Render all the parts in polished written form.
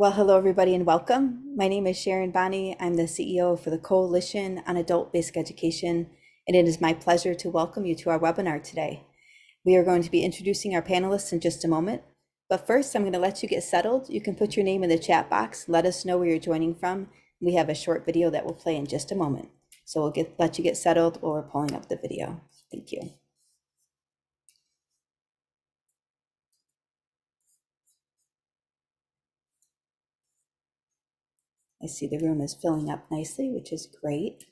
Well, hello everybody and welcome. My name is Sharon Bonney. I'm the CEO for the Coalition on Adult Basic Education, and it is my pleasure to welcome you to our webinar today. We are going to be introducing our panelists in just a moment, but first I'm going to let you get settled. You can put your name in the chat box, let us know where you're joining from. We have a short video that will play in just a moment. So we'll let you get settled while we're pulling up the video. Thank you. I see the room is filling up nicely, which is great.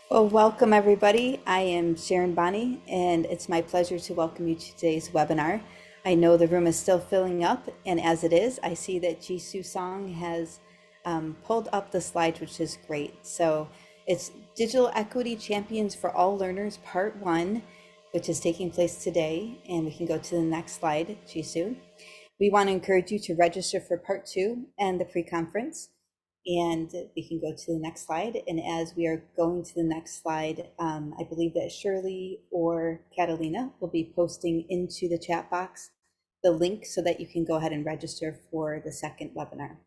Well, welcome everybody. I am Sharon Bonney, and it's my pleasure to welcome you to today's webinar. I know the room is still filling up, and as it is, I see that Jisoo Song has pulled up the slide, which is great. So it's Digital Equity Champions for All Learners, Part 1, which is taking place today, and we can go to the next slide, Jisoo. We want to encourage you to register for Part 2 and the pre-conference. And we can go to the next slide. And as we are going to the next slide, I believe that Shirley or Catalina will be posting into the chat box the link so that you can go ahead and register for the second webinar.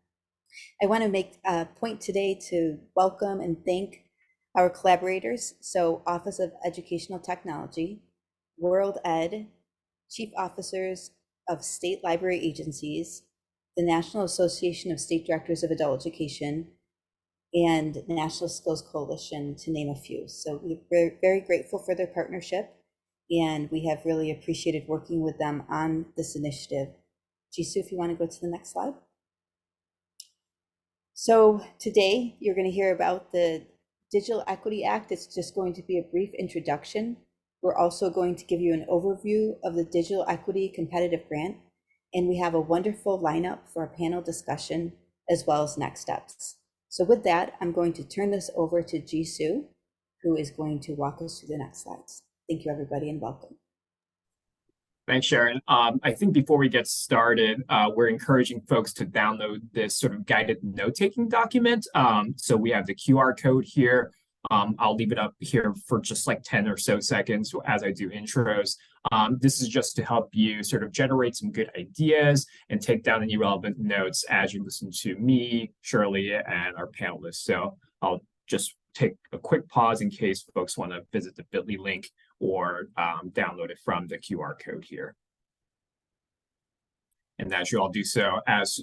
I want to make a point today to welcome and thank our collaborators. So Office of Educational Technology, World Ed, Chief Officers of State Library Agencies, the National Association of State Directors of Adult Education, and National Skills Coalition, to name a few. So we're very grateful for their partnership, and we have really appreciated working with them on this initiative. Jisoo, if you want to go to the next slide. So today you're going to hear about the Digital Equity Act. It's just going to be a brief introduction. We're also going to give you an overview of the Digital Equity Competitive Grant, and we have a wonderful lineup for a panel discussion as well as next steps. So with that, I'm going to turn this over to Jisoo, who is going to walk us through the next slides. Thank you, everybody, and welcome. Thanks, Sharon. I think before we get started, we're encouraging folks to download this sort of guided note-taking document. So we have the QR code here. I'll leave it up here for just like 10 or so seconds as I do intros. This is just to help you sort of generate some good ideas and take down any relevant notes as you listen to me, Shirley, and our panelists. So I'll just take a quick pause in case folks want to visit the bit.ly link or download it from the QR code here. And as you all do so, as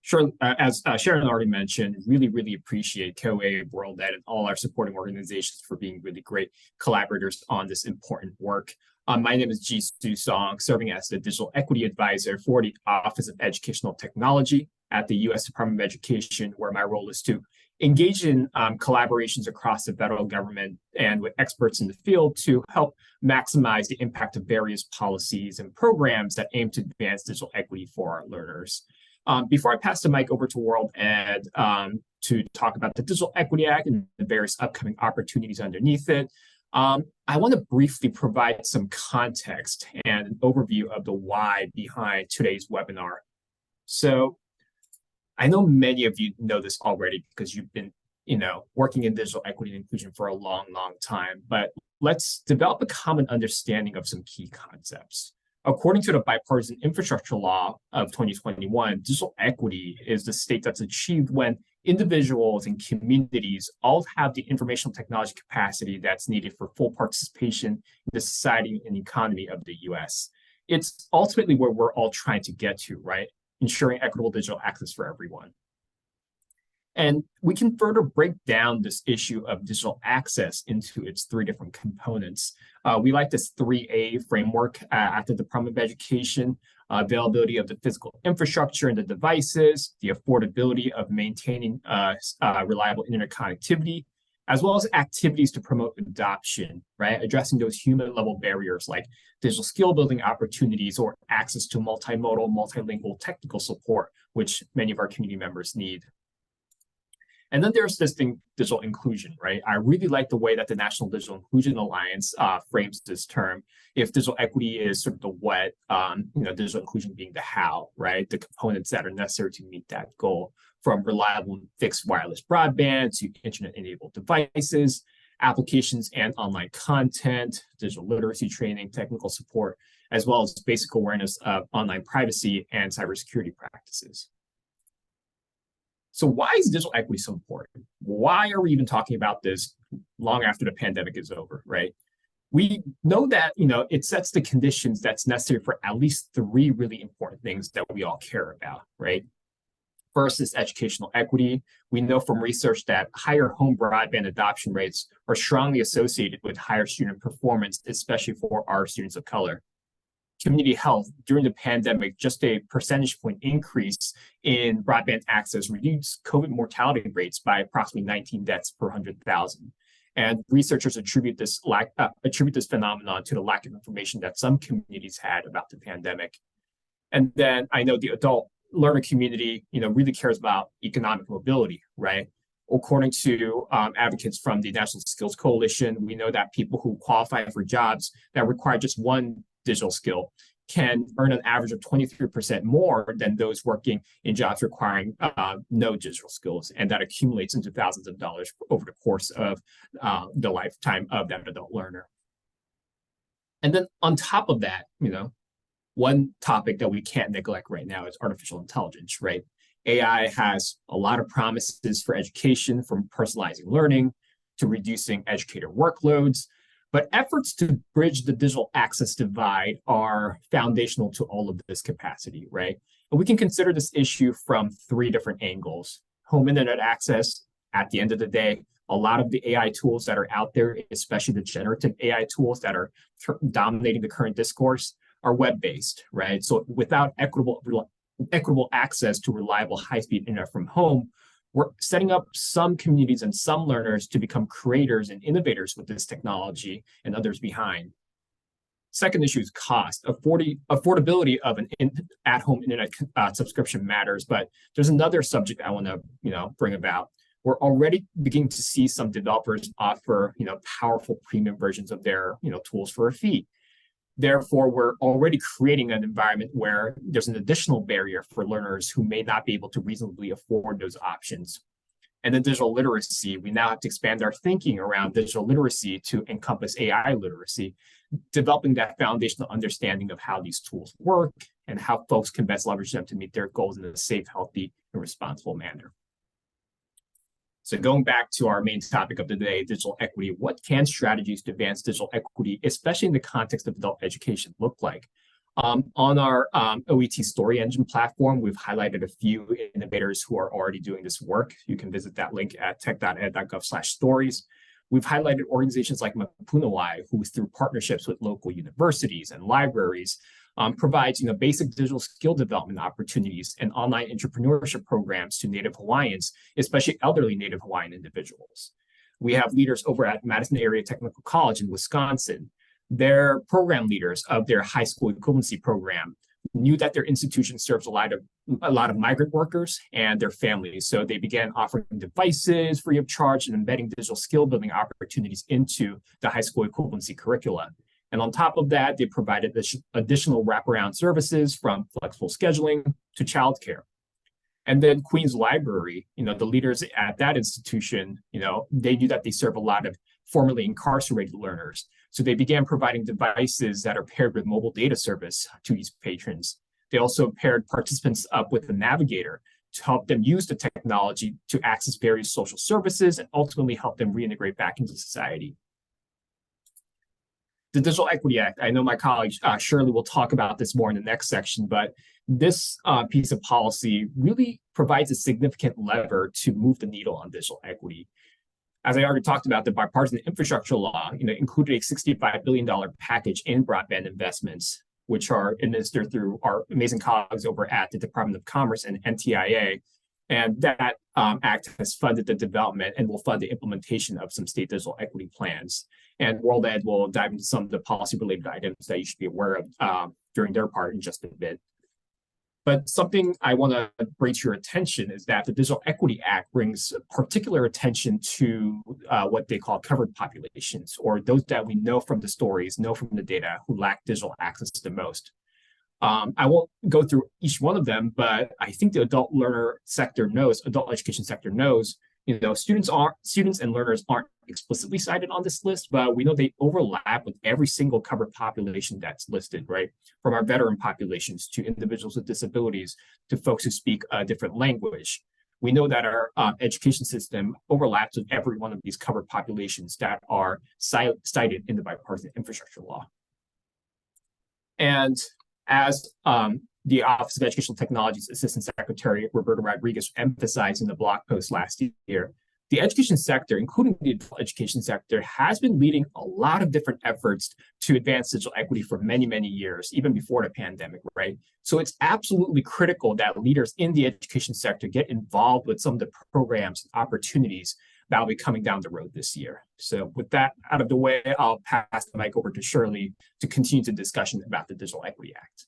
Sharon already mentioned, really appreciate COABE, WorldNet, and all our supporting organizations for being really great collaborators on this important work. My name is Jisoo Song, serving as the Digital Equity Advisor for the Office of Educational Technology at the U.S. Department of Education, where my role is to engage in collaborations across the federal government and with experts in the field to help maximize the impact of various policies and programs that aim to advance digital equity for our learners. Before I pass the mic over to World Ed to talk about the Digital Equity Act and the various upcoming opportunities underneath it, I want to briefly provide some context and an overview of the why behind today's webinar. So I know many of you know this already because you've been, working in digital equity and inclusion for a long time, but let's develop a common understanding of some key concepts. According to the Bipartisan Infrastructure Law of 2021, digital equity is the state that's achieved when individuals and communities all have the informational technology capacity that's needed for full participation in the society and economy of the US. It's ultimately where we're all trying to get to, right? Ensuring equitable digital access for everyone. And we can further break down this issue of digital access into its three different components. We like this 3A framework at the Department of Education: availability of the physical infrastructure and the devices, the affordability of maintaining reliable internet connectivity, as well as activities to promote adoption, right? Addressing those human level barriers like digital skill building opportunities or access to multimodal, multilingual technical support, which many of our community members need. And then there's this thing, digital inclusion, right? I really like the way that the National Digital Inclusion Alliance frames this term. If digital equity is sort of the what, digital inclusion being the how, right? The components that are necessary to meet that goal, from reliable fixed wireless broadband to internet-enabled devices, applications and online content, digital literacy training, technical support, as well as basic awareness of online privacy and cybersecurity practices. So why is digital equity so important? Why are we even talking about this long after the pandemic is over, right? We know that, it sets the conditions that's necessary for at least three really important things that we all care about, right? First is educational equity. We know from research that higher home broadband adoption rates are strongly associated with higher student performance, especially for our students of color. Community health: during the pandemic, just a percentage point increase in broadband access reduced COVID mortality rates by approximately 19 deaths per 100,000. And researchers attribute this phenomenon to the lack of information that some communities had about the pandemic. And then I know the adult learner community, really cares about economic mobility, right? According to advocates from the National Skills Coalition, we know that people who qualify for jobs that require just one digital skill can earn an average of 23% more than those working in jobs requiring no digital skills, and that accumulates into thousands of dollars over the course of the lifetime of that adult learner. And then on top of that, one topic that we can't neglect right now is artificial intelligence, right? AI has a lot of promises for education, from personalizing learning to reducing educator workloads. But efforts to bridge the digital access divide are foundational to all of this capacity, right? And we can consider this issue from three different angles. Home internet access: at the end of the day, a lot of the AI tools that are out there, especially the generative AI tools that are dominating the current discourse, are web-based, right? So without equitable access to reliable high-speed internet from home, we're setting up some communities and some learners to become creators and innovators with this technology and others behind. Second issue is cost. Affordability of an at-home internet subscription matters, but there's another subject I want to bring about. We're already beginning to see some developers offer powerful premium versions of their tools for a fee. Therefore, we're already creating an environment where there's an additional barrier for learners who may not be able to reasonably afford those options. And then digital literacy, we now have to expand our thinking around digital literacy to encompass AI literacy, developing that foundational understanding of how these tools work and how folks can best leverage them to meet their goals in a safe, healthy, and responsible manner. So going back to our main topic of the day, digital equity, what can strategies to advance digital equity, especially in the context of adult education, look like? On our OET Story Engine platform, we've highlighted a few innovators who are already doing this work. You can visit that link at tech.ed.gov/stories. We've highlighted organizations like Mapunawai, who through partnerships with local universities and libraries provides basic digital skill development opportunities and online entrepreneurship programs to Native Hawaiians, especially elderly Native Hawaiian individuals. We have leaders over at Madison Area Technical College in Wisconsin. Their program leaders of their high school equivalency program knew that their institution serves a lot of migrant workers and their families. So they began offering devices free of charge and embedding digital skill building opportunities into the high school equivalency curricula. And on top of that, they provided additional wraparound services from flexible scheduling to childcare. And then Queens Library, the leaders at that institution, they knew that they serve a lot of formerly incarcerated learners. So they began providing devices that are paired with mobile data service to these patrons. They also paired participants up with a navigator to help them use the technology to access various social services and ultimately help them reintegrate back into society. The Digital Equity Act, I know my colleague Shirley will talk about this more in the next section, but this piece of policy really provides a significant lever to move the needle on digital equity. As I already talked about, the bipartisan infrastructure law included a $65 billion package in broadband investments, which are administered through our amazing colleagues over at the Department of Commerce and NTIA. And that act has funded the development and will fund the implementation of some state digital equity plans. And World Ed will dive into some of the policy-related items that you should be aware of during their part in just a bit. But something I want to bring to your attention is that the Digital Equity Act brings particular attention to what they call covered populations, or those that we know from the stories, know from the data, who lack digital access the most. I won't go through each one of them, but I think the adult education sector knows, students and learners aren't explicitly cited on this list, but we know they overlap with every single covered population that's listed, right? From our veteran populations to individuals with disabilities to folks who speak a different language. We know that our education system overlaps with every one of these covered populations that are cited in the bipartisan infrastructure law. And as the Office of Educational Technology's Assistant Secretary, Roberto Rodriguez, emphasized in the blog post last year, the education sector, including the adult education sector, has been leading a lot of different efforts to advance digital equity for many, many years, even before the pandemic, right? So it's absolutely critical that leaders in the education sector get involved with some of the programs and opportunities that will be coming down the road this year. So with that out of the way, I'll pass the mic over to Shirley to continue the discussion about the Digital Equity Act.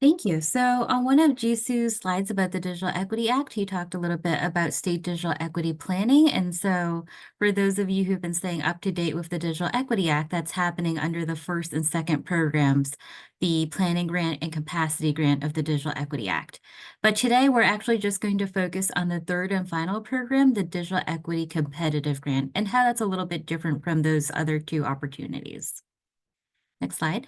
Thank you. So on one of Jisu's slides about the Digital Equity Act, he talked a little bit about state digital equity planning. And so for those of you who've been staying up to date with the Digital Equity Act, that's happening under the first and second programs, the Planning Grant and Capacity Grant of the Digital Equity Act. But today we're actually just going to focus on the third and final program, the Digital Equity Competitive Grant, and how that's a little bit different from those other two opportunities. Next slide.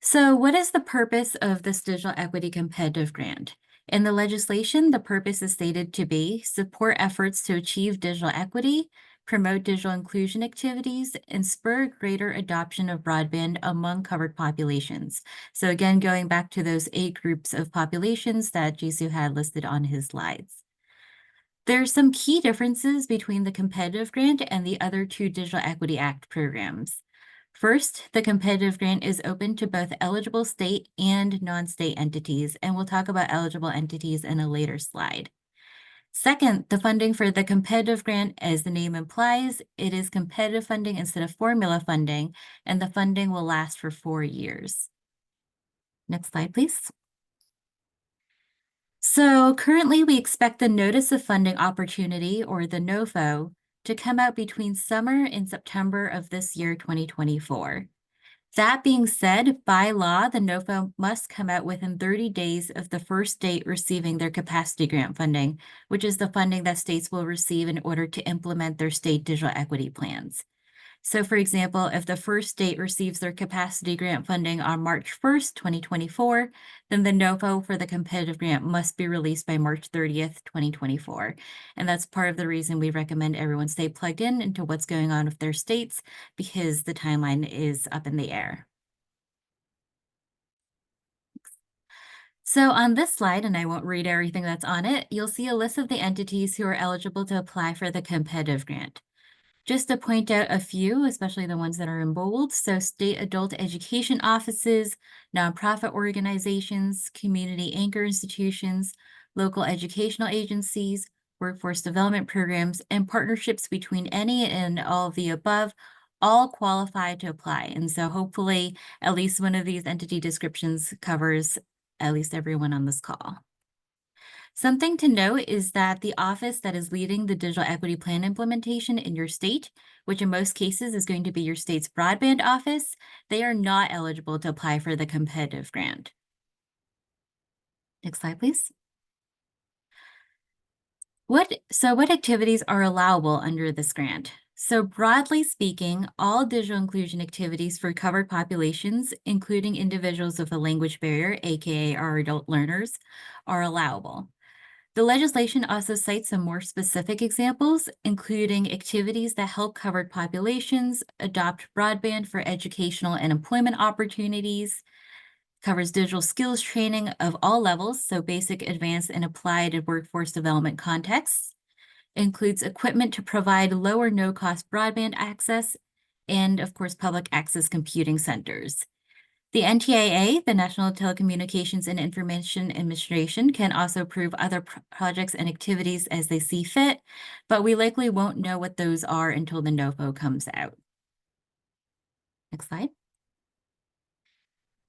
So what is the purpose of this Digital Equity Competitive Grant? In the legislation, the purpose is stated to be support efforts to achieve digital equity, promote digital inclusion activities, and spur greater adoption of broadband among covered populations. So again, going back to those 8 groups of populations that Jisu had listed on his slides. There's some key differences between the competitive grant and the other 2 Digital Equity Act programs. First, the competitive grant is open to both eligible state and non-state entities, and we'll talk about eligible entities in a later slide. Second, the funding for the competitive grant, as the name implies, it is competitive funding instead of formula funding, and the funding will last for 4 years. Next slide, please. So currently we expect the Notice of Funding Opportunity, or the NOFO, to come out between summer and September of this year, 2024. That being said, by law, the NOFO must come out within 30 days of the first date receiving their capacity grant funding, which is the funding that states will receive in order to implement their state digital equity plans. So for example, if the first state receives their capacity grant funding on March 1st, 2024, then the NOFO for the competitive grant must be released by March 30th, 2024. And that's part of the reason we recommend everyone stay plugged in into what's going on with their states, because the timeline is up in the air. So on this slide, and I won't read everything that's on it, you'll see a list of the entities who are eligible to apply for the competitive grant. Just to point out a few, especially the ones that are in bold, so state adult education offices, nonprofit organizations, community anchor institutions, local educational agencies, workforce development programs, and partnerships between any and all of the above all qualify to apply. And so hopefully at least one of these entity descriptions covers at least everyone on this call. Something to note is that the office that is leading the digital equity plan implementation in your state, which in most cases is going to be your state's broadband office, they are not eligible to apply for the competitive grant. Next slide, please. What activities are allowable under this grant? So broadly speaking, all digital inclusion activities for covered populations, including individuals with a language barrier, aka our adult learners, are allowable. The legislation also cites some more specific examples, including activities that help covered populations adopt broadband for educational and employment opportunities, covers digital skills training of all levels, so basic, advanced, and applied in workforce development contexts, includes equipment to provide low or no-cost broadband access, and of course, public access computing centers. The NTIA, the National Telecommunications and Information Administration, can also approve other projects and activities as they see fit, but we likely won't know what those are until the NOFO comes out. Next slide.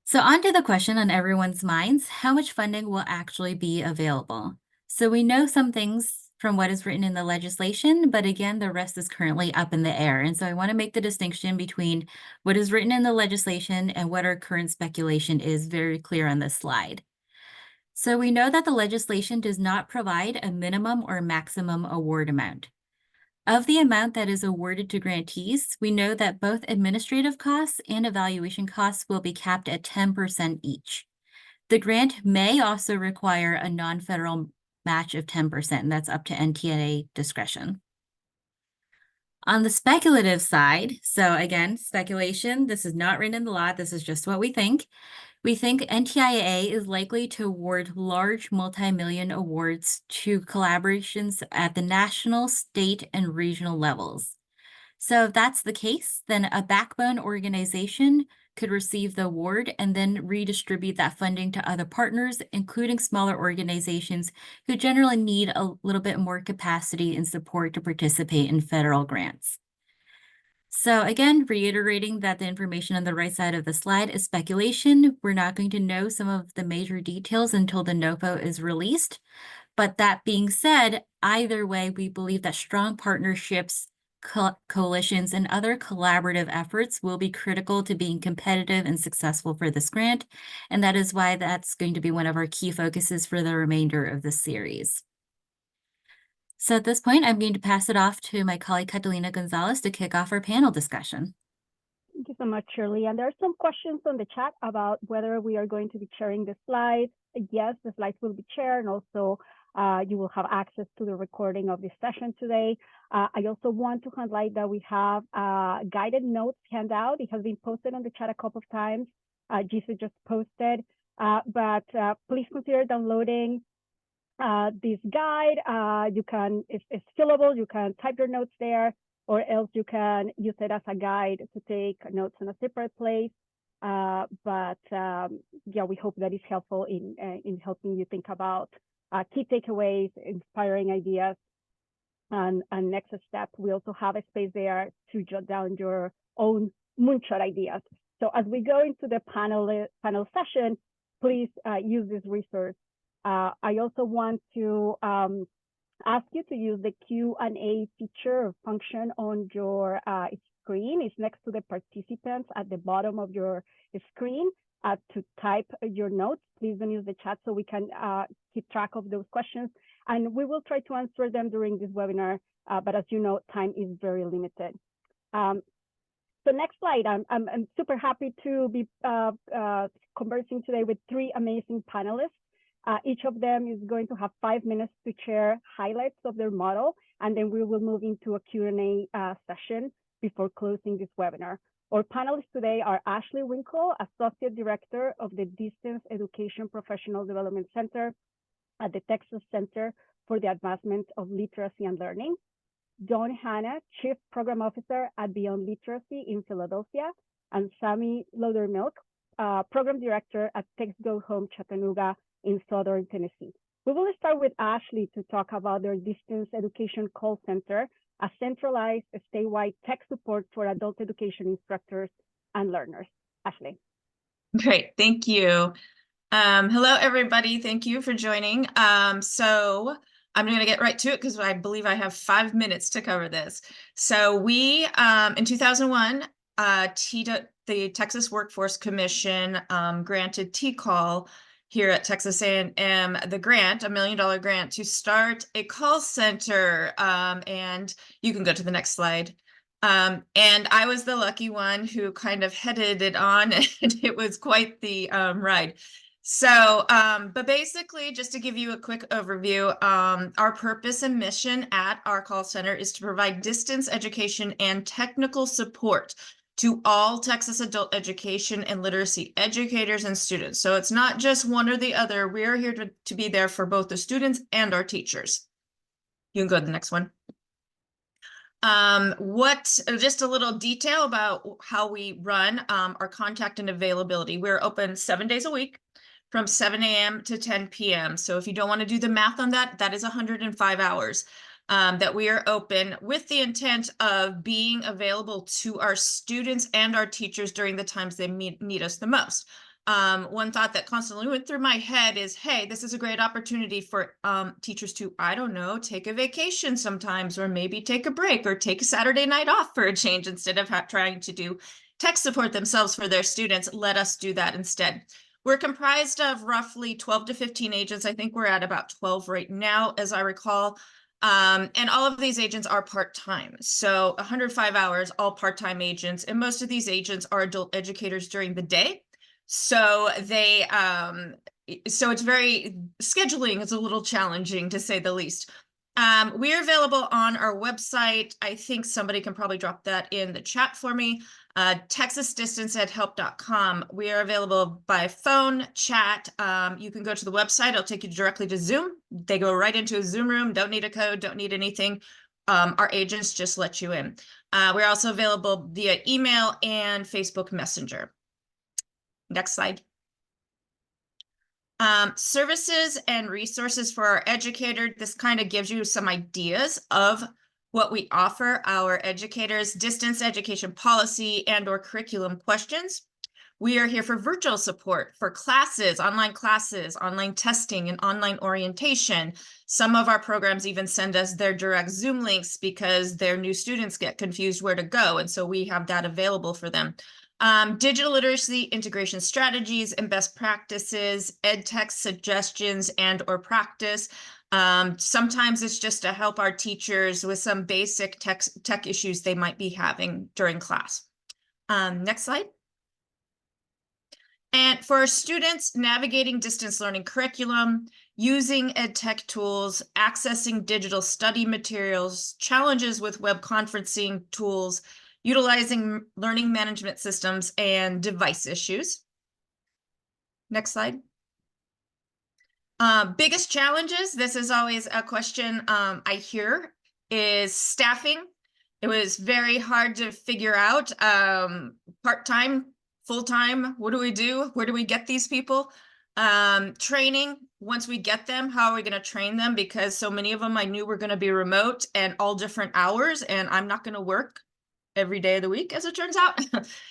So on to the question on everyone's minds, how much funding will actually be available? So we know some things from what is written in the legislation, but again, the rest is currently up in the air. And so I want to make the distinction between what is written in the legislation and what our current speculation is very clear on this slide. So we know that the legislation does not provide a minimum or maximum award amount. Of the amount that is awarded to grantees, we know that both administrative costs and evaluation costs will be capped at 10% each. The grant may also require a non-federal match of 10%, and that's up to NTIA discretion. On the speculative side, so again, speculation, this is not written in the law, this is just what we think. We think NTIA is likely to award large multi-million awards to collaborations at the national, state, and regional levels. So if that's the case, then a backbone organization could receive the award and then redistribute that funding to other partners, including smaller organizations who generally need a little bit more capacity and support to participate in federal grants. So again, reiterating that the information on the right side of the slide is speculation. We're not going to know some of the major details until the NOFO is released. But that being said, either way, we believe that strong partnerships, coalitions, and other collaborative efforts will be critical to being competitive and successful for this grant. And that is why that's going to be one of our key focuses for the remainder of the series. So at this point, I'm going to pass it off to my colleague Catalina Gonzalez to kick off our panel discussion. Thank you so much, Shirley. And there are some questions on the chat about whether we are going to be sharing the slides. Yes, the slides will be shared, and also you will have access to the recording of this session today. I also want to highlight that we have a guided notes handout. It has been posted on the chat a couple of times. Jisoo just posted, but please consider downloading this guide. You can, if it's fillable, you can type your notes there, or else you can use it as a guide to take notes in a separate place. Yeah, we hope that is helpful in helping you think about key takeaways, inspiring ideas, and next step. We also have a space there to jot down your own moonshot ideas. So as we go into the panel session, please use this resource. I also want to ask you to use the Q&A feature or function on your, it's screen. It's next to the participants at the bottom of your screen to type your notes. Please don't use the chat so we can keep track of those questions. And we will try to answer them during this webinar, but as you know, time is very limited. So next slide, I'm super happy to be conversing today with 3 amazing panelists. Each of them is going to have 5 minutes to share highlights of their model, and then we will move into a Q&A session before closing this webinar. Our panelists today are Ashley Winkle, Associate Director of the Distance Education Professional Development Center at the Texas Center for the Advancement of Literacy and Learning. Dawn Hanna, Chief Program Officer at Beyond Literacy in Philadelphia, and Sammy Loudermilk, Program Director at Text Go Home Chattanooga in Southern Tennessee. We will start with Ashley to talk about their Distance Education Call Center, a centralized statewide tech support for adult education instructors and learners. Ashley. Great, thank you. Hello, everybody. Thank you for joining. So I'm going to get right to it because I believe I have 5 minutes to cover this. So we, in 2001, the Texas Workforce Commission granted TCAL here at Texas A&M the grant, $1 million grant, to start a call center. And you can go to the next slide. And I was the lucky one who kind of headed it on, and it was quite the ride. So, but basically, just to give you a quick overview, our purpose and mission at our call center is to provide distance education and technical support to all Texas adult education and literacy educators and students. So it's not just one or the other. We're here to be there for both the students and our teachers. You can go to the next one. Just a little detail about how we run our contact and availability. We're open 7 days a week from 7 a.m. to 10 p.m. So if you don't want to do the math on that, that is 105 hours that we are open with the intent of being available to our students and our teachers during the times they need us the most. One thought that constantly went through my head is, hey, this is a great opportunity for teachers to, I don't know, take a vacation sometimes, or maybe take a break, or take a Saturday night off for a change instead of trying to do tech support themselves for their students. Let us do that instead. We're comprised of roughly 12 to 15 agents. I think we're at about 12 right now, as I recall. And all of these agents are part-time. So 105 hours, all part-time agents. And most of these agents are adult educators during the day. So they, so it's scheduling is a little challenging, to say the least. We're available on our website. I think somebody can probably drop that in the chat for me. TexasDistanceEdHelp.com. We are available by phone, chat. You can go to the website. It'll take you directly to Zoom. They go right into a Zoom room. Don't need a code, don't need anything. Our agents just let you in. We're also available via email and Facebook Messenger. Next slide. Services and resources for our educator. This kind of gives you some ideas of what we offer our educators: distance education policy and or curriculum questions. We are here for virtual support for classes, online testing, and online orientation. Some of our programs even send us their direct Zoom links because their new students get confused where to go. And so we have that available for them. Digital literacy integration strategies and best practices, ed tech suggestions and or practice. Sometimes it's just to help our teachers with some basic tech issues they might be having during class. Next slide. And for our students, navigating distance learning curriculum, using ed tech tools, accessing digital study materials, challenges with web conferencing tools, utilizing learning management systems, and device issues. Next slide. Biggest challenges, this is always a question I hear, is staffing. It was very hard to figure out part-time, full-time, what do we do? Where do we get these people? Training, once we get them, how are we going to train them? Because so many of them I knew were going to be remote and all different hours, and I'm not going to work every day of the week, as it turns out.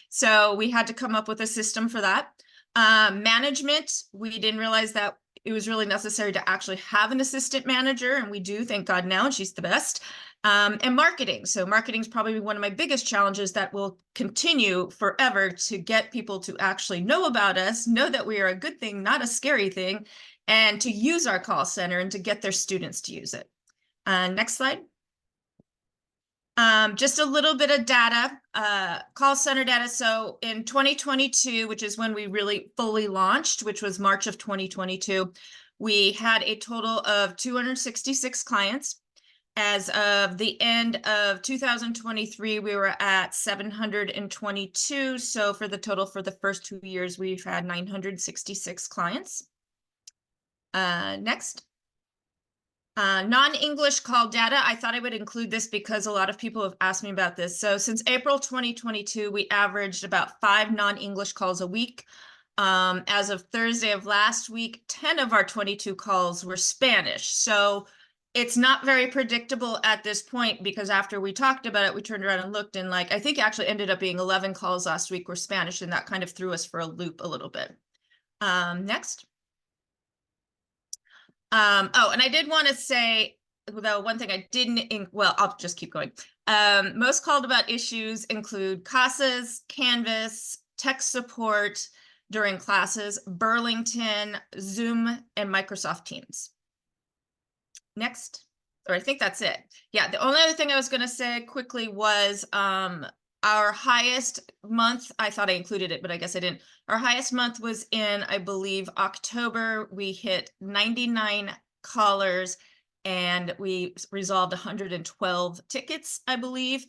So we had to come up with a system for that. Management, we didn't realize that it was really necessary to actually have an assistant manager, and we do, thank God now, and she's the best. And marketing. So marketing is probably one of my biggest challenges that will continue forever, to get people to actually know about us, know that we are a good thing, not a scary thing, and to use our call center and to get their students to use it. Next slide. Just a little bit of data, call center data. So in 2022, which is when we really fully launched, which was March of 2022, we had a total of 266 clients. As of the end of 2023, we were at 722. So for the total for the first 2 years, we've had 966 clients. Next. Non-English call data. I thought I would include this because a lot of people have asked me about this. So since April 2022, we averaged about 5 non-English calls a week. As of Thursday of last week, 10 of our 22 calls were Spanish. So it's not very predictable at this point, because after we talked about it, we turned around and looked, and I think actually ended up being 11 calls last week were Spanish, and that kind of threw us for a loop a little bit. Next. Oh, and I did want to say, though, one thing I didn't, well, I'll just keep going. Most called about issues include CASAs, Canvas, tech support during classes, Burlington, Zoom, and Microsoft Teams. Next, or I think that's it. Yeah, the only other thing I was going to say quickly was our highest month, I thought I included it, but I guess I didn't. Our highest month was in, I believe, October. We hit 99 callers and we resolved 112 tickets, I believe.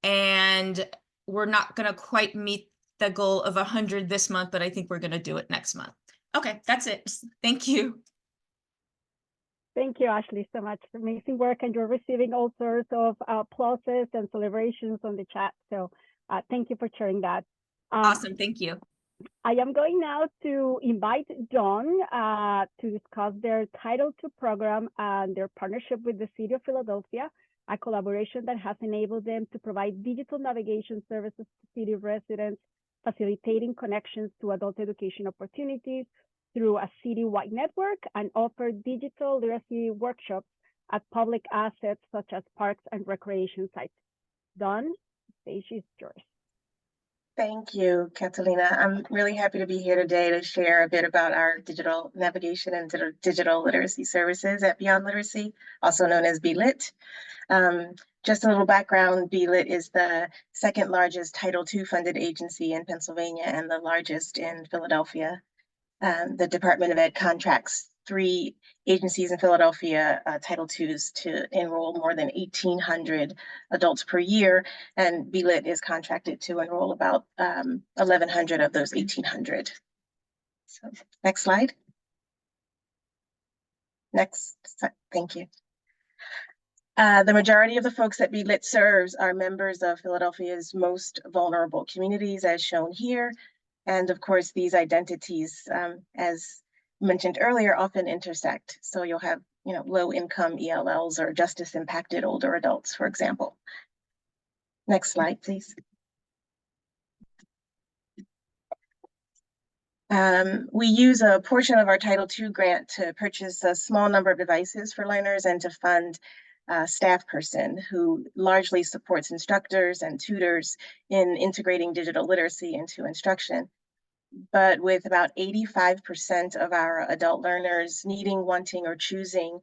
And we're not going to quite meet the goal of 100 this month, but I think we're going to do it next month. Okay, that's it. Thank you. Thank you, Ashley, so much. Amazing work, and you're receiving all sorts of applauses and celebrations on the chat. So thank you for sharing that. Awesome, thank you. I am going now to invite Dawn to discuss their Title II program and their partnership with the City of Philadelphia, a collaboration that has enabled them to provide digital navigation services to city residents, facilitating connections to adult education opportunities through a city-wide network, and offer digital literacy workshops at public assets such as parks and recreation sites. Dawn, the stage is yours. Thank you, Catalina. I'm really happy to be here today to share a bit about our digital navigation and digital literacy services at Beyond Literacy, also known as BLIT. Just a little background, BLIT is the second largest Title II funded agency in Pennsylvania and the largest in Philadelphia. The Department of Ed contracts 3 agencies in Philadelphia, Title IIs, to enroll more than 1,800 adults per year, and BLIT is contracted to enroll about 1,100 of those 1,800. So, next slide. Next, thank you. The majority of the folks that BLIT serves are members of Philadelphia's most vulnerable communities, as shown here. And of course, these identities, as mentioned earlier, often intersect. So you'll have, low-income ELLs or justice-impacted older adults, for example. Next slide, please. We use a portion of our Title II grant to purchase a small number of devices for learners and to fund a staff person who largely supports instructors and tutors in integrating digital literacy into instruction. But with about 85% of our adult learners needing, wanting, or choosing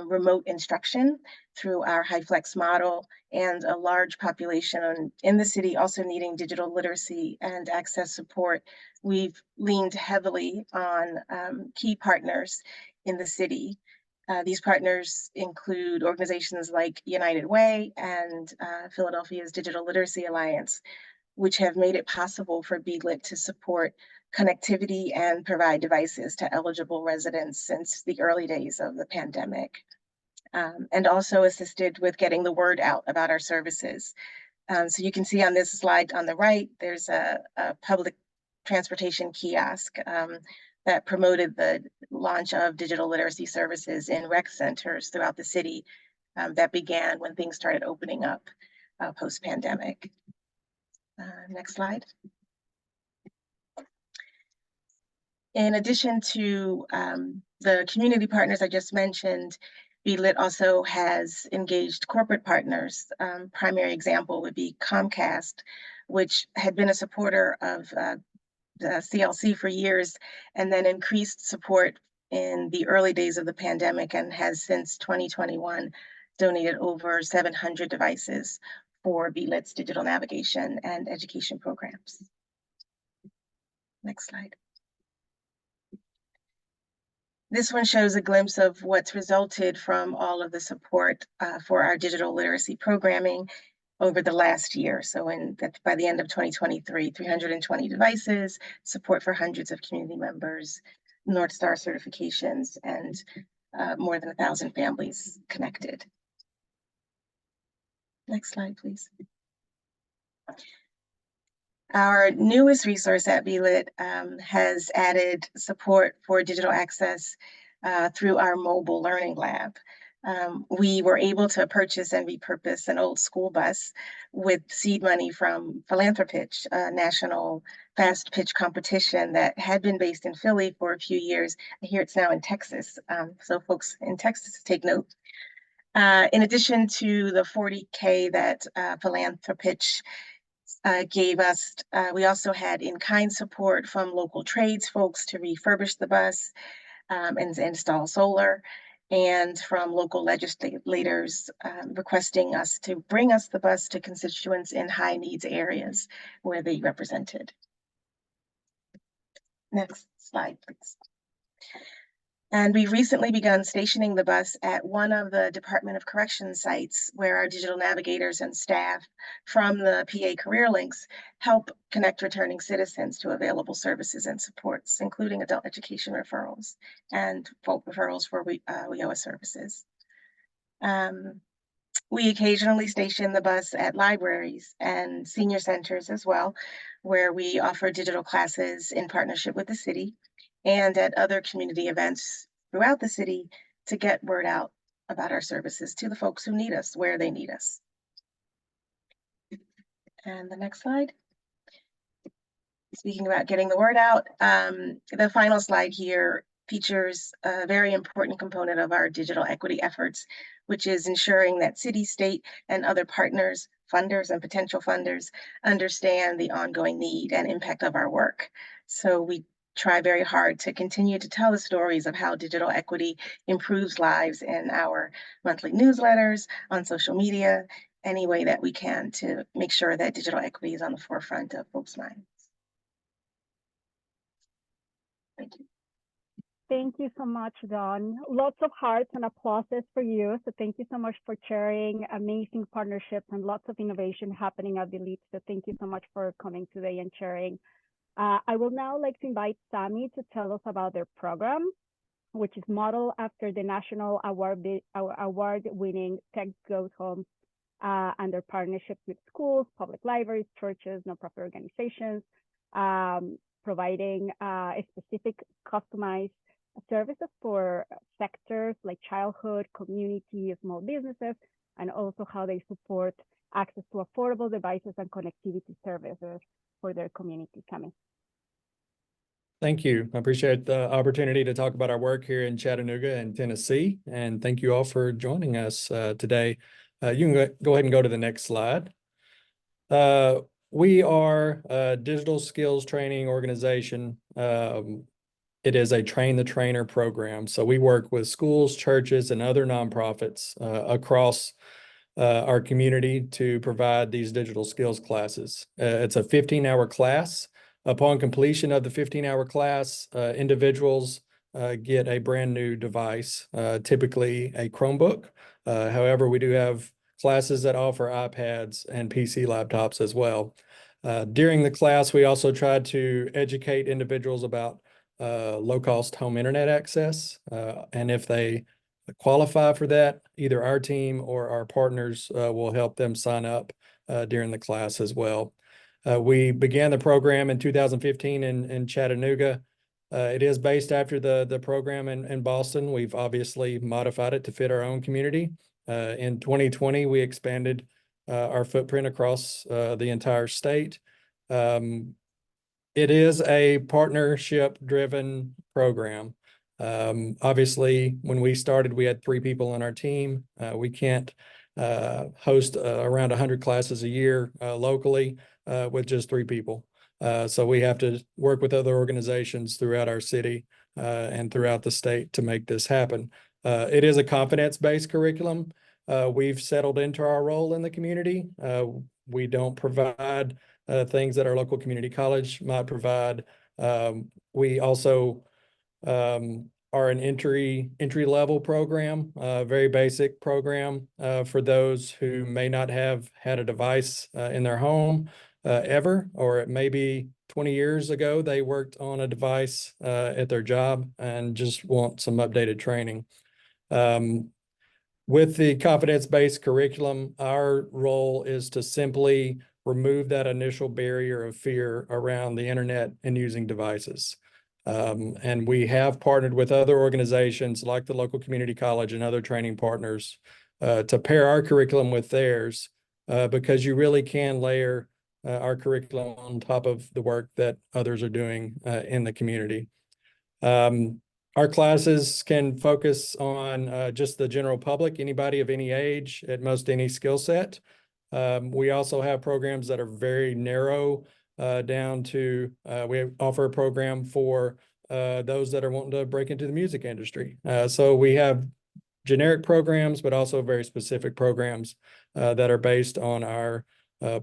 remote instruction through our HighFlex model, and a large population in the city also needing digital literacy and access support, we've leaned heavily on key partners in the city. These partners include organizations like United Way and Philadelphia's Digital Literacy Alliance, which have made it possible for BLIT to support connectivity and provide devices to eligible residents since the early days of the pandemic, and also assisted with getting the word out about our services. So you can see on this slide on the right, there's a public transportation kiosk that promoted the launch of digital literacy services in rec centers throughout the city that began when things started opening up post-pandemic. Next slide. In addition to the community partners I just mentioned, BLIT also has engaged corporate partners. Primary example would be Comcast, which had been a supporter of the CLC for years, and then increased support in the early days of the pandemic, and has since 2021 donated over 700 devices for BLIT's digital navigation and education programs. Next slide. This one shows a glimpse of what's resulted from all of the support for our digital literacy programming over the last year. So by the end of 2023, 320 devices, support for hundreds of community members, North Star certifications, and more than 1,000 families connected. Next slide, please. Our newest resource at BLIT has added support for digital access through our mobile learning lab. We were able to purchase and repurpose an old school bus with seed money from Philanthropitch, a national fast pitch competition that had been based in Philly for a few years. I hear it's now in Texas, so folks in Texas, take note. In addition to the $40K that Philanthropitch gave us, we also had in-kind support from local trades folks to refurbish the bus and install solar, and from local legislators requesting us to bring us the bus to constituents in high needs areas where they represented. Next slide, please. And we've recently begun stationing the bus at one of the Department of Corrections sites where our digital navigators and staff from the PA Career Links help connect returning citizens to available services and supports, including adult education referrals and folk referrals for WIOA services. We occasionally station the bus at libraries and senior centers as well, where we offer digital classes in partnership with the city, and at other community events throughout the city to get word out about our services to the folks who need us, where they need us. And the next slide. Speaking about getting the word out, the final slide here features a very important component of our digital equity efforts, which is ensuring that city, state, and other partners, funders, and potential funders understand the ongoing need and impact of our work. So we try very hard to continue to tell the stories of how digital equity improves lives in our monthly newsletters, on social media, any way that we can to make sure that digital equity is on the forefront of folks' minds. Thank you. Thank you so much, Dawn. Lots of hearts and applauses for you. So thank you so much for sharing amazing partnerships and lots of innovation happening at the LEAD. So thank you so much for coming today and sharing. I will now like to invite Sami to tell us about their program, which is modeled after the national award-winning Tech Goes Home and their partnerships with schools, public libraries, churches, nonprofit organizations, providing a specific customized services for sectors like childhood, community, small businesses, and also how they support access to affordable devices and connectivity services for their community. Coming. Thank you. I appreciate the opportunity to talk about our work here in Chattanooga and Tennessee. And thank you all for joining us today. You can go ahead and go to the next slide. We are a digital skills training organization. It is a train the trainer program. So we work with schools, churches, and other nonprofits across our community to provide these digital skills classes. It's a 15-hour class. Upon completion of the 15-hour class, individuals get a brand new device, typically a Chromebook. However, we do have classes that offer iPads and PC laptops as well. During the class, we also try to educate individuals about low-cost home internet access. And if they qualify for that, either our team or our partners will help them sign up during the class as well. We began the program in 2015 in Chattanooga. It is based after the program in Boston. We've obviously modified it to fit our own community. In 2020, we expanded our footprint across the entire state. It is a partnership-driven program. Obviously, when we started, we had 3 people on our team. We can't host around 100 classes a year locally with just 3 people. So we have to work with other organizations throughout our city and throughout the state to make this happen. It is a confidence-based curriculum. We've settled into our role in the community. We don't provide things that our local community college might provide. We also are an entry level program, very basic program for those who may not have had a device in their home ever, or it may be 20 years ago they worked on a device at their job and just want some updated training. With the confidence-based curriculum, our role is to simply remove that initial barrier of fear around the internet and using devices. And we have partnered with other organizations like the local community college and other training partners to pair our curriculum with theirs because you really can layer our curriculum on top of the work that others are doing in the community. Our classes can focus on just the general public, anybody of any age, at most any skill set. We also have programs that are very narrow down to, we offer a program for those that are wanting to break into the music industry. So we have generic programs, but also very specific programs that are based on our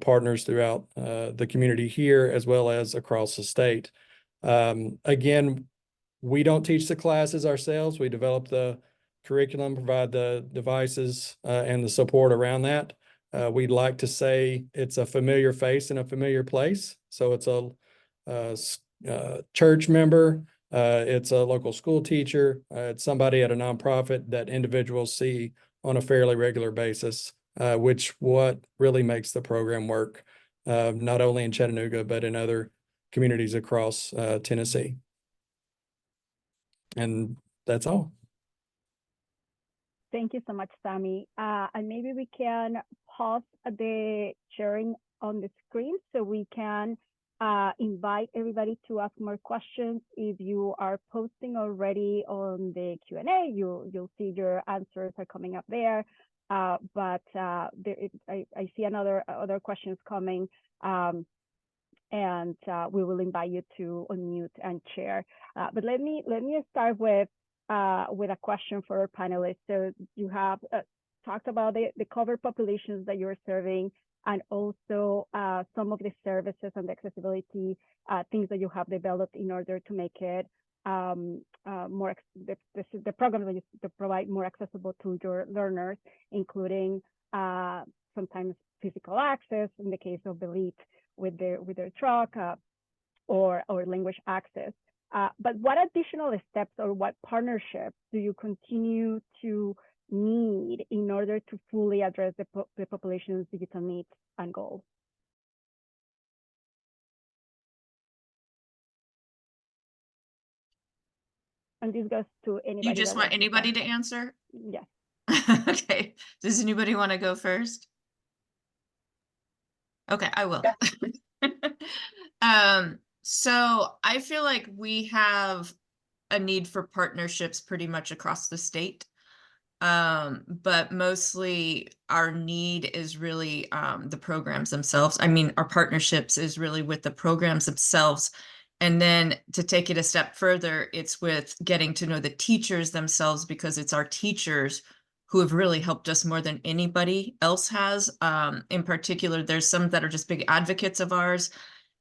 partners throughout the community here, as well as across the state. Again, we don't teach the classes ourselves. We develop the curriculum, provide the devices and the support around that. We'd like to say it's a familiar face in a familiar place. So it's a church member, it's a local school teacher, it's somebody at a nonprofit that individuals see on a fairly regular basis, which what really makes the program work, not only in Chattanooga, but in other communities across Tennessee. And that's all. Thank you so much, Sammy. And maybe we can pause the sharing on the screen so we can invite everybody to ask more questions. If you are posting already on the Q&A, you'll see your answers are coming up there. But I see other questions coming, and we will invite you to unmute and share. But let me start with a question for our panelists. So you have talked about the covered populations that you're serving, and also some of the services and the accessibility things that you have developed in order to make it more the programs that you provide more accessible to your learners, including sometimes physical access in the case of the lead with their truck, or language access. But what additional steps or what partnerships do you continue to need in order to fully address the population's digital needs and goals? And this goes to anybody. You just want anybody to answer? Yes. Okay. Does anybody want to go first? Okay, I will. So I feel like we have a need for partnerships pretty much across the state. But mostly our need is really the programs themselves. I mean, our partnerships is really with the programs themselves. And then to take it a step further, it's with getting to know the teachers themselves, because it's our teachers who have really helped us more than anybody else has. In particular, there's some that are just big advocates of ours.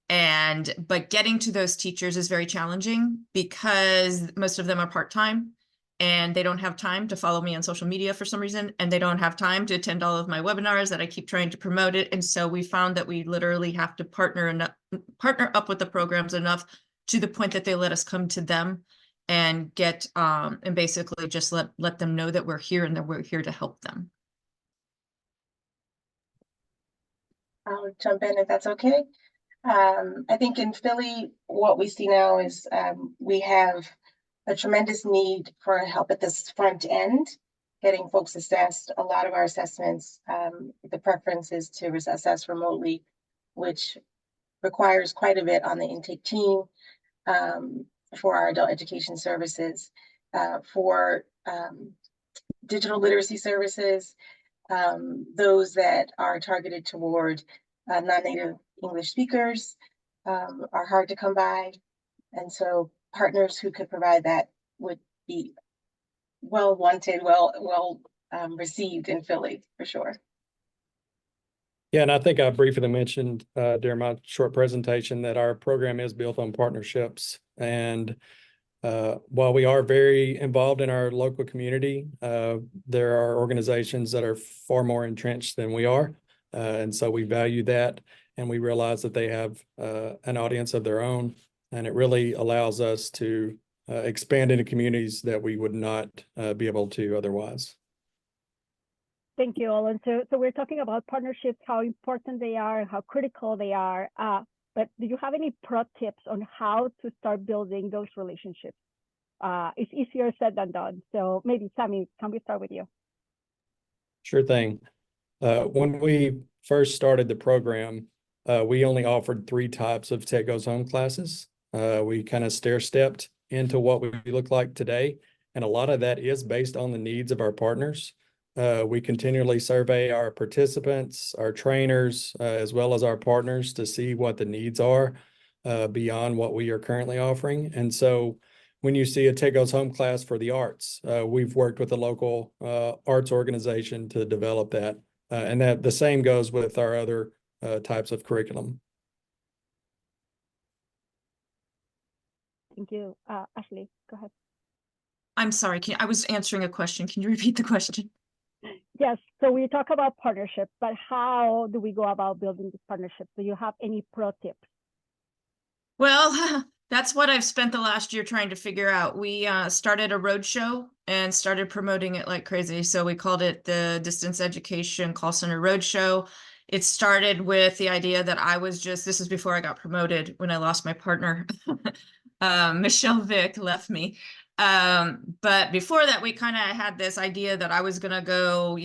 But getting to those teachers is very challenging because most of them are part-time and they don't have time to follow me on social media for some reason, and they don't have time to attend all of my webinars that I keep trying to promote it. And so we found that we literally have to partner up with the programs enough to the point that they let us come to them and get and basically just let them know that we're here and that we're here to help them. I'll jump in if that's okay. I think in Philly, what we see now is we have a tremendous need for help at this front end, getting folks assessed. A lot of our assessments, the preference is to assess remotely, which requires quite a bit on the intake team for our adult education services. for digital literacy services, those that are targeted toward non-native English speakers are hard to come by. And so partners who could provide that would be well wanted, well received in Philly for sure. Yeah, and I think I briefly mentioned during my short presentation that our program is built on partnerships. And while we are very involved in our local community, there are organizations that are far more entrenched than we are. And so we value that, and we realize that they have an audience of their own. And it really allows us to expand into communities that we would not be able to otherwise. Thank you, Olin. So we're talking about partnerships, how important they are, how critical they are. But do you have any pro tips on how to start building those relationships? It's easier said than done. So maybe, Sammy, can we start with you? Sure thing. When we first started the program, we only offered 3 types of Tech Goes Home classes. We kind of stair-stepped into what we look like today. And a lot of that is based on the needs of our partners. We continually survey our participants, our trainers, as well as our partners to see what the needs are beyond what we are currently offering. And so when you see a Tech Goes Home class for the arts, we've worked with a local arts organization to develop that. And that the same goes with our other types of curriculum. Thank you. Ashley, go ahead. I'm sorry, I was answering a question. Can you repeat the question? Yes, so we talk about partnerships, but how do we go about building these partnerships? Do you have any pro tips? Well, that's what I've spent the last year trying to figure out. We started a roadshow and started promoting it like crazy. So we called it the Distance Education Call Center Roadshow. It started with the idea that this is before I got promoted, when I lost my partner. Michelle Vick left me. But before that, we kind of had this idea that I was going to go,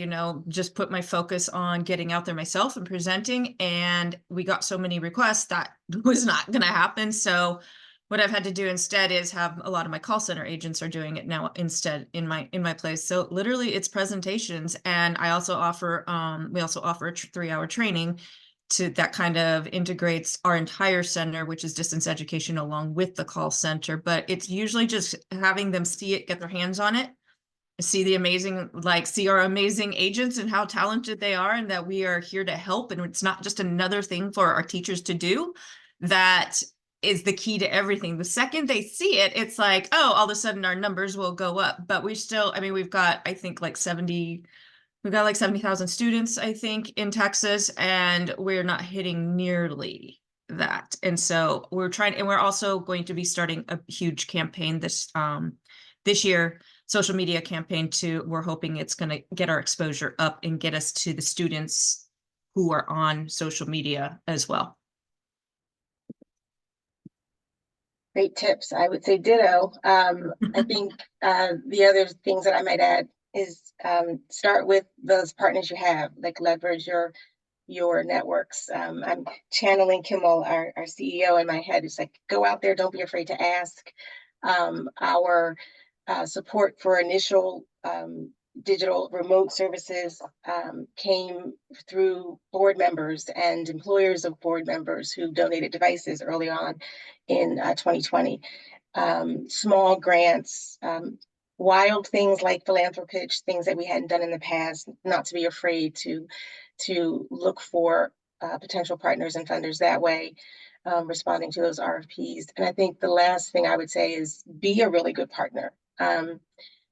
just put my focus on getting out there myself and presenting. And we got so many requests that was not going to happen. So what I've had to do instead is have a lot of my call center agents are doing it now instead in my place. So literally it's presentations. And I also offer, we also offer a 3-hour training that kind of integrates our entire center, which is distance education, along with the call center. But it's usually just having them see it, get their hands on it, see our amazing agents and how talented they are, and that we are here to help. And it's not just another thing for our teachers to do. That is the key to everything. The second they see it, it's like, oh, all of a sudden our numbers will go up. But we still, we've got, I think, like 70,000 students, I think, in Texas, and we're not hitting nearly that. And so we're trying, and we're also going to be starting a huge campaign this year, social media campaign we're hoping it's going to get our exposure up and get us to the students who are on social media as well. Great tips. I would say ditto. I think the other things that I might add is start with those partners you have, like leverage your networks. I'm channeling Kimmel, our CEO, in my head. It's like, go out there, don't be afraid to ask. Our support for initial digital remote services came through board members and employers of board members who donated devices early on in 2020. Small grants, wild things like philanthropitch, things that we hadn't done in the past, not to be afraid to look for potential partners and funders that way, responding to those RFPs. And I think the last thing I would say is be a really good partner.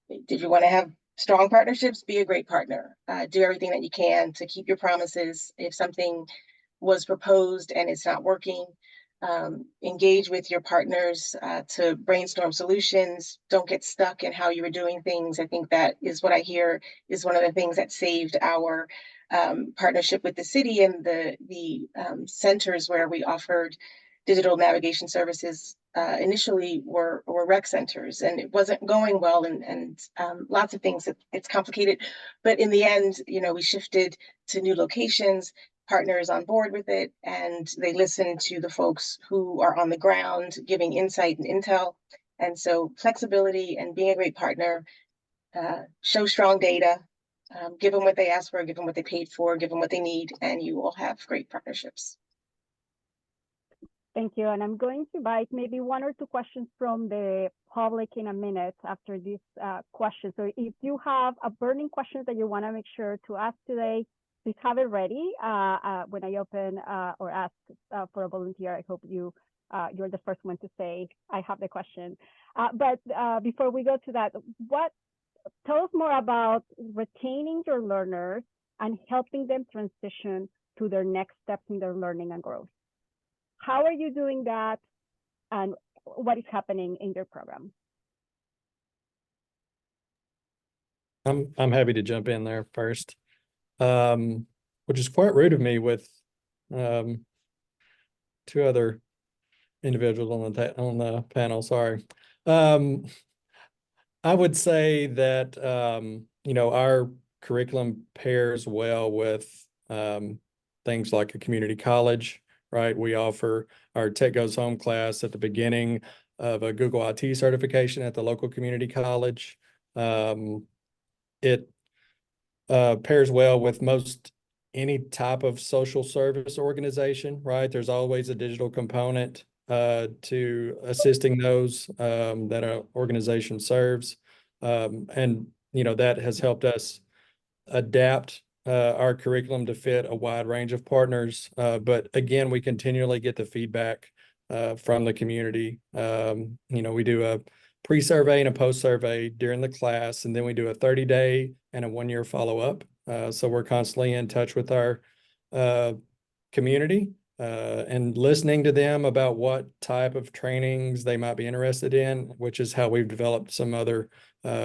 If you want to have strong partnerships, be a great partner. Do everything that you can to keep your promises. If something was proposed and it's not working, engage with your partners to brainstorm solutions. Don't get stuck in how you were doing things. I think that is what I hear is one of the things that saved our partnership with the city and the centers where we offered digital navigation services. Initially were rec centers, and it wasn't going well, and lots of things. It's complicated, but in the end, we shifted to new locations, partners on board with it, and they listen to the folks who are on the ground giving insight and intel, And so flexibility and being a great partner, show strong data, give them what they asked for, give them what they paid for, give them what they need, and you will have great partnerships. Thank you. And I'm going to invite maybe 1 or 2 questions from the public in a minute after this question. So if you have a burning question that you want to make sure to ask today, please have it ready when I open or ask for a volunteer. I hope you're the first one to say, I have the question. But before we go to that, tell us more about retaining your learners and helping them transition to their next steps in their learning and growth. How are you doing that, and what is happening in your program? I'm happy to jump in there first, which is quite rude of me with 2 other individuals on the panel. Sorry. I would say that our curriculum pairs well with things like a community college. Right, we offer our Tech Goes Home class at the beginning of a Google IT certification at the local community college. It pairs well with most any type of social service organization, right? There's always a digital component to assisting those that an organization serves. And, that has helped us adapt our curriculum to fit a wide range of partners. But again, we continually get the feedback from the community. We do a pre-survey and a post-survey during the class, and then we do a 30-day and a 1-year follow-up. So we're constantly in touch with our community and listening to them about what type of trainings they might be interested in, which is how we've developed some other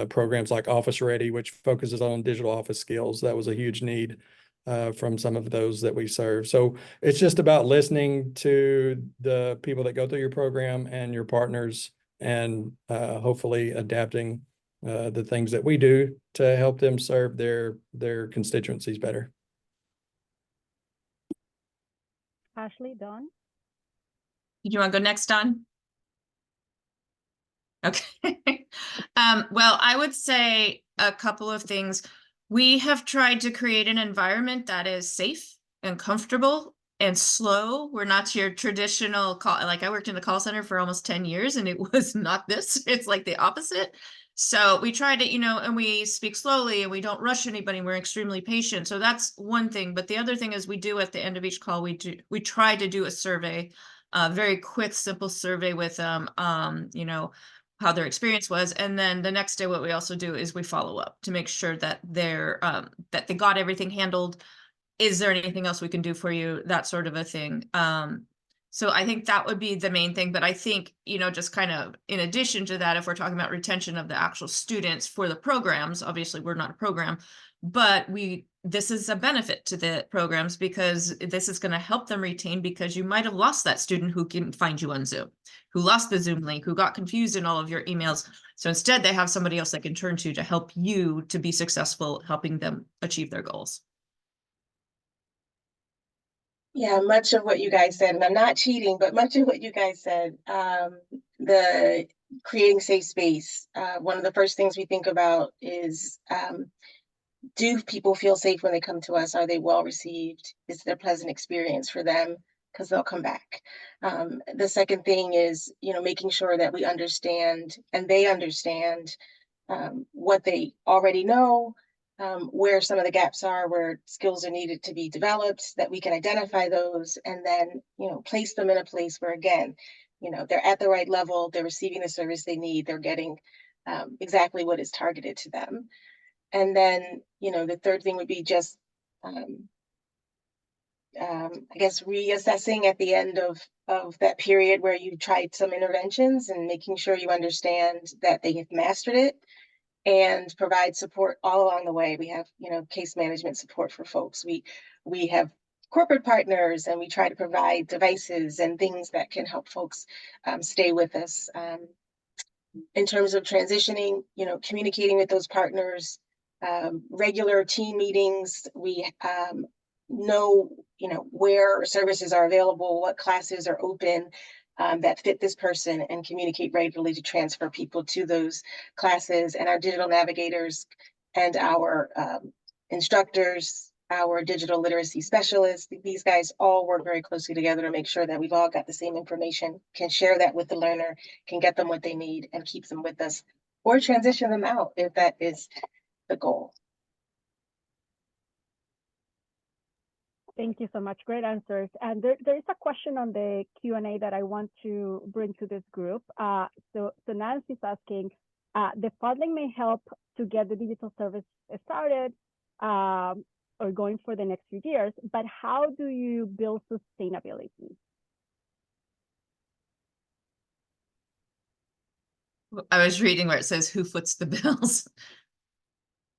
programs like Office Ready, which focuses on digital office skills. That was a huge need from some of those that we serve. So it's just about listening to the people that go through your program and your partners, and hopefully adapting the things that we do to help them serve their constituencies better. Ashley, Dawn? Do you want to go next, Dawn? Okay. Well, I would say a couple of things. We have tried to create an environment that is safe and comfortable and slow. We're not your traditional call. Like, I worked in the call center for almost 10 years and it was not this. It's like the opposite. So we try to, and we speak slowly and we don't rush anybody. We're extremely patient. So that's one thing. But the other thing is we do at the end of each call, we try to do a survey, a very quick, simple survey with them, how their experience was. And then the next day, what we also do is we follow up to make sure that that they got everything handled. Is there anything else we can do for you? That sort of a thing. So I think that would be the main thing. But I think, just kind of in addition to that, if we're talking about retention of the actual students for the programs, obviously we're not a program, but this is a benefit to the programs because this is going to help them retain, because you might have lost that student who can find you on Zoom, who lost the Zoom link, who got confused in all of your emails. So instead they have somebody else they can turn to help you to be successful, helping them achieve their goals. Yeah, much of what you guys said, and I'm not cheating, but much of what you guys said, the creating safe space. One of the first things we think about is, do people feel safe when they come to us? Are they well received? Is it a pleasant experience for them? Because they'll come back. The second thing is, making sure that we understand and they understand what they already know, where some of the gaps are, where skills are needed to be developed, that we can identify those and then, place them in a place where, again, they're at the right level, they're receiving the service they need, they're getting exactly what is targeted to them. And then, the third thing would be just, I guess, reassessing at the end of that period where you tried some interventions and making sure you understand that they have mastered it, and provide support all along the way. We have, case management support for folks. We have corporate partners, and we try to provide devices and things that can help folks stay with us. In terms of transitioning, communicating with those partners, regular team meetings, we know, where services are available, what classes are open, that fit this person and communicate regularly to transfer people to those classes. And our digital navigators and our instructors, our digital literacy specialists, these guys all work very closely together to make sure that we've all got the same information, can share that with the learner, can get them what they need and keep them with us, or transition them out if that is the goal. Thank you so much. Great answers. And there is a question on the Q&A that I want to bring to this group. So Nancy's asking, the funding may help to get the digital service started or going for the next few years, but how do you build sustainability? I was reading where it says who foots the bills.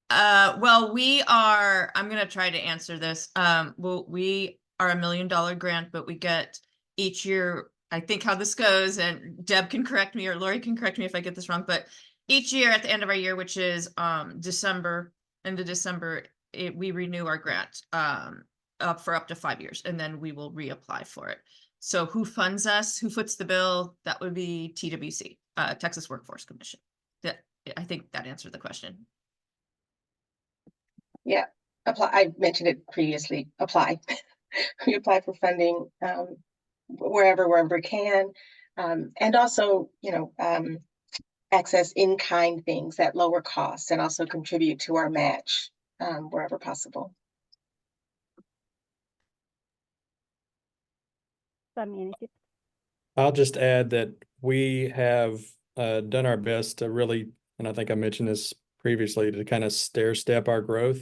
Well, I'm going to try to answer this. Well, we are $1 million grant, but we get each year, I think how this goes, and Deb can correct me or Lori can correct me if I get this wrong, but each year at the end of our year, which is December, end of December, we renew our grant for up to 5 years, and then we will reapply for it. So who funds us? Who foots the bill? That would be TWC, Texas Workforce Commission. I think that answered the question. Yeah, apply. I mentioned it previously. Apply. We apply for funding wherever we can, and also, access in-kind things at lower costs, and also contribute to our match wherever possible. I'll just add that we have done our best to really, and I think I mentioned this previously, to kind of stair-step our growth.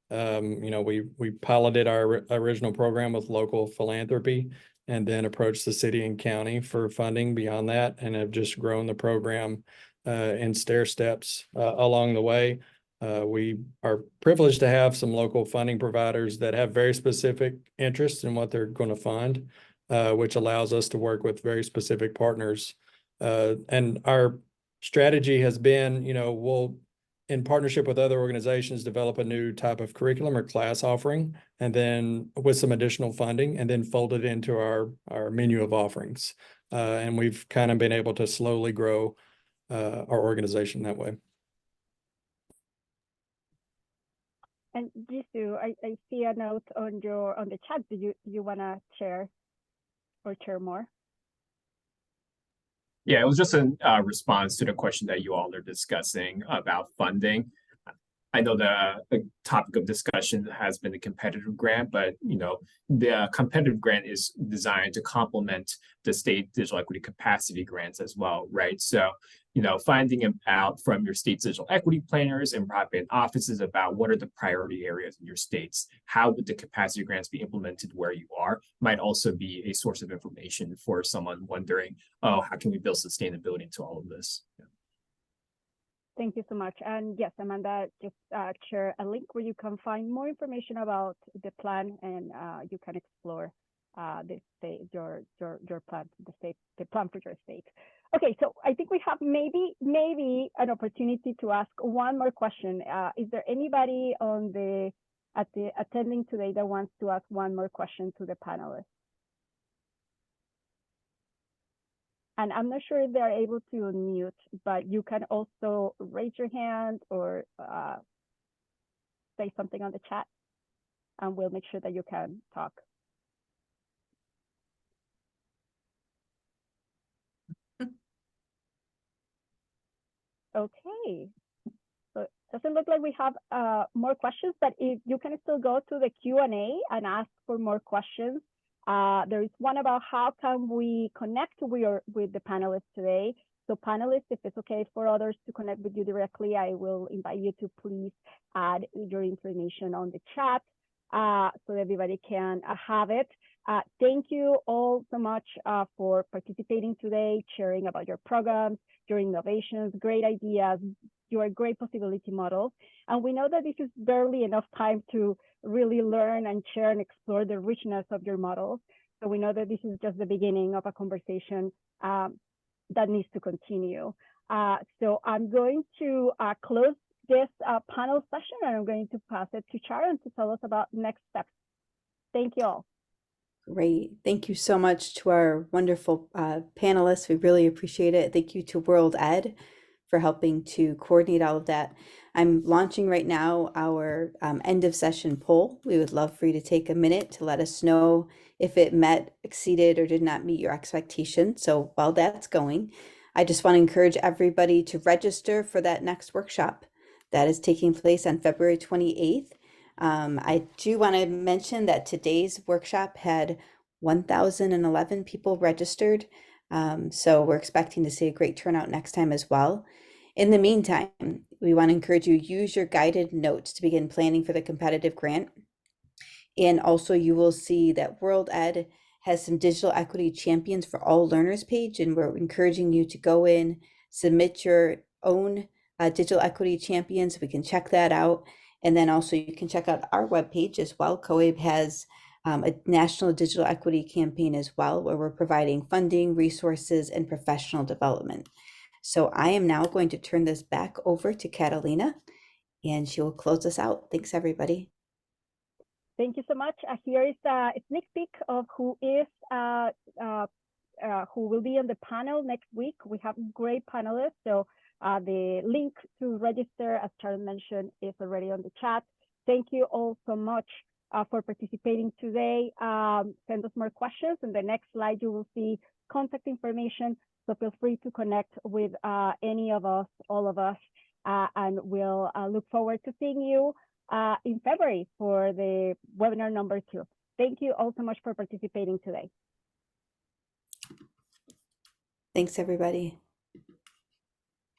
We piloted our original program with local philanthropy and then approached the city and county for funding beyond that, and have just grown the program in stair steps along the way. We are privileged to have some local funding providers that have very specific interests in what they're going to fund, which allows us to work with very specific partners. And our strategy has been, we'll, in partnership with other organizations, develop a new type of curriculum or class offering, and then with some additional funding, and then fold it into our menu of offerings. And we've kind of been able to slowly grow our organization that way. And Jisoo, I see a note on the chat. Do you want to share more? Yeah, it was just a response to the question that you all are discussing about funding. I know the topic of discussion has been the competitive grant, but the competitive grant is designed to complement the state digital equity capacity grants as well, right? So, finding out from your state digital equity planners and broadband offices about what are the priority areas in your states, how would the capacity grants be implemented where you are, might also be a source of information for someone wondering, oh, how can we build sustainability into all of this? Yeah. Thank you so much. And yes, Amanda, just share a link where you can find more information about the plan, and you can explore your plan, the plan for your state. Okay, so I think we have maybe an opportunity to ask one more question. Is there anybody attending today that wants to ask one more question to the panelists? And I'm not sure if they're able to unmute, but you can also raise your hand or say something on the chat, and we'll make sure that you can talk. Okay, so it doesn't look like we have more questions, but if you can still go to the Q&A and ask for more questions. There is one about how can we connect with the panelists today. So panelists, if it's okay for others to connect with you directly, I will invite you to please add your information on the chat so everybody can have it. Thank you all so much for participating today, sharing about your programs, your innovations, great ideas. You are great possibility models. And we know that this is barely enough time to really learn and share and explore the richness of your models. So we know that this is just the beginning of a conversation that needs to continue. So I'm going to close this panel session, and I'm going to pass it to Sharon to tell us about next steps. Thank you all. Great. Thank you so much to our wonderful panelists. We really appreciate it. Thank you to World Ed for helping to coordinate all of that. I'm launching right now our end of session poll. We would love for you to take a minute to let us know if it met, exceeded, or did not meet your expectations. So while that's going, I just want to encourage everybody to register for that next workshop that is taking place on February 28th. I do want to mention that today's workshop had 1,011 people registered. So we're expecting to see a great turnout next time as well. In the meantime, we want to encourage you use your guided notes to begin planning for the competitive grant. And also you will see that World Ed has some digital equity champions for all learners page, and we're encouraging you to go in, submit your own digital equity champions. We can check that out. And then also you can check out our webpage as well. COABE has a national digital equity campaign as well, where we're providing funding, resources, and professional development. So I am now going to turn this back over to Catalina, and she will close us out. Thanks, everybody. Thank you so much. Here is a sneak peek of who will be on the panel next week. We have great panelists. So the link to register, as Sharon mentioned, is already on the chat. Thank you all so much for participating today. Send us more questions. In the next slide, you will see contact information. So feel free to connect with any of us, all of us, and we'll look forward to seeing you in February for the webinar number 2. Thank you all so much for participating today. Thanks, everybody.